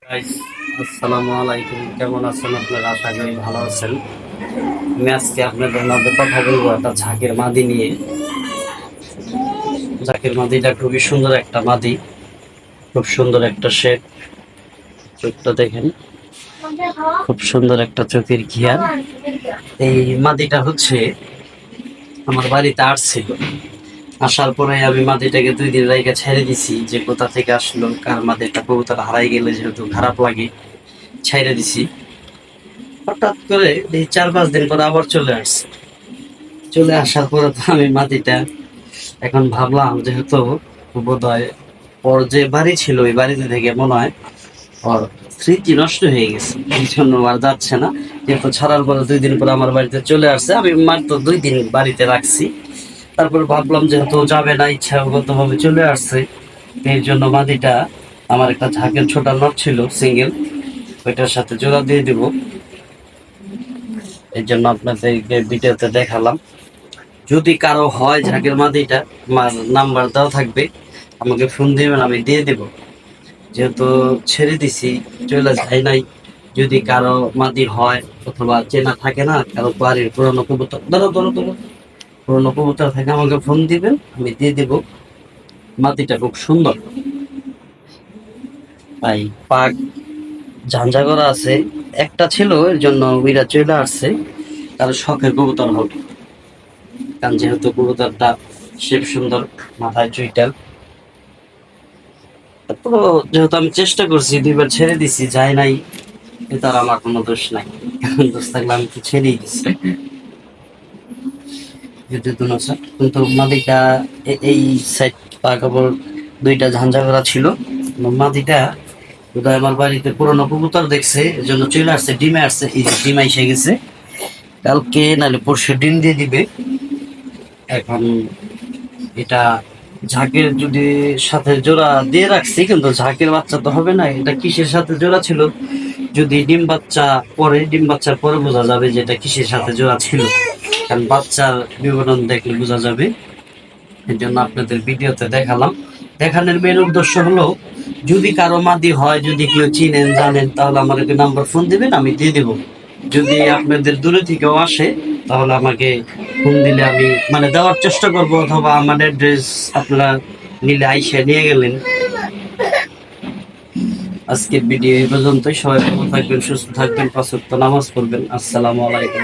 Guys, আসসালামু আলাইকুম। কেমন আছেন আপনারা? আশা করি ভালো আছেন। আমি আজকে আপনাদের মধ্যে কথা বলবো একটা ঝাঁকের মাদি নিয়ে। ঝাঁকের মাদিটা খুবই সুন্দর একটা মাদি, খুব সুন্দর একটা শেপ। চোখটা দেখেন, খুব সুন্দর একটা চোখের ঘিয়ার। এই মাদিটা হচ্ছে আমার বাড়িতে আসছিল। আসার পরে আমি মাদিটাকে 2 দিন রেখে ছেড়ে দিছি, যে কোথা থেকে আসলো, কার মাদিটা কবুতর হারাই গেলে যেহেতু খারাপ লাগে, ছেড়ে দিছি। হঠাৎ করে এই 4-5 দিন পর আবার চলে আসছে। চলে আসার পরে তো আমি মাটিটা এখন ভাবলাম, যেহেতু বোধহয় ওর যে বাড়ি ছিল ওই বাড়িতে থেকে মনে হয় ওর স্মৃতি নষ্ট হয়ে গেছে, এই জন্য আর যাচ্ছে না। যেহেতু ছাড়ার পরে 2 দিন পর আমার বাড়িতে চলে আসছে, আমি মাত্র 2 দিন বাড়িতে রাখছি। তারপর ভাবলাম যেহেতু যাবে না, ইচ্ছাগত ভাবে চলে আসছে, এই জন্য মাদিটা আমার একটা ঝাঁকের ছোট নট ছিল সিঙ্গেল, ওইটার সাথে জোড়া দিয়ে দিব। এই জন্য আপনাদেরকে ভিডিওতে দেখালাম। যদি কারো হয় ঝাঁকের মাদিটা, আমার নাম্বার দেওয়া থাকবে, আমাকে ফোন দিবেন, আমি দিয়ে দেব। যেহেতু ছেড়ে দিছি, চলে যায় নাই, যদি কারো মাদি হয় অথবা চেনা থাকে না, কারো বাড়ির পুরনো কবুতর, ধরো ধরো ধরো, পুরনো কবুতর থাকে, আমাকে ফোন দিবেন, আমি দিয়ে দেব। মাদিটা খুব সুন্দর ভাই, পাক ঝাঞ্ঝা করা আছে। একটা ছিল, এর জন্য উইরা চলে আসছে, কারো শখের কবুতর হবে। কারণ যেহেতু কবুতরটা শেপ সুন্দর, মাথায় চুইটাল। তারপর যেহেতু আমি চেষ্টা করছি, 2 বার ছেড়ে দিছি, যায় নাই, এটা আর আমার কোনো দোষ নাই। কারণ দোষ থাকলে আমি তো ছেড়েই দিছি, যদি কিন্তু মাদিটা এই সাইড পা কাপড় 2টা ঝাঞ্ঝা করা ছিল। মাদিটা বোধহয় আমার বাড়িতে পুরোনো কবুতর দেখছে, এর জন্য চলে আসছে, ডিমে আসছে, এই যে ডিম এসে গেছে। কালকে নাহলে পরশু ডিম দিয়ে দিবে। এখন এটা ঝাঁকের যদি সাথে জোড়া দিয়ে রাখছি, কিন্তু ঝাঁকের বাচ্চা তো হবে না, এটা কিসের সাথে জোড়া ছিল। যদি ডিম বাচ্চা পরে, ডিম বাচ্চার পরে বোঝা যাবে যে এটা কিসের সাথে জোড়া ছিল, কারণ বাচ্চার বিবরণ দেখলে বোঝা যাবে। এই জন্য আপনাদের ভিডিওতে দেখালাম। দেখানোর মেন উদ্দেশ্য হলো, যদি কারো মাদি হয়, যদি কেউ চিনেন জানেন, তাহলে আমার একটা নাম্বার ফোন দিবেন, আমি দিয়ে দেবো। যদি আপনাদের দূরে থেকেও আসে, তাহলে আমাকে ফোন দিলে আমি মানে দেওয়ার চেষ্টা করবো, অথবা আমার অ্যাড্রেস আপনারা নিলে আইসা নিয়ে গেলেন। আজকের ভিডিও এই পর্যন্তই। সবাই ভালো থাকবেন, সুস্থ থাকবেন, 5 ওয়াক্ত নামাজ পড়বেন। আসসালামু আলাইকুম।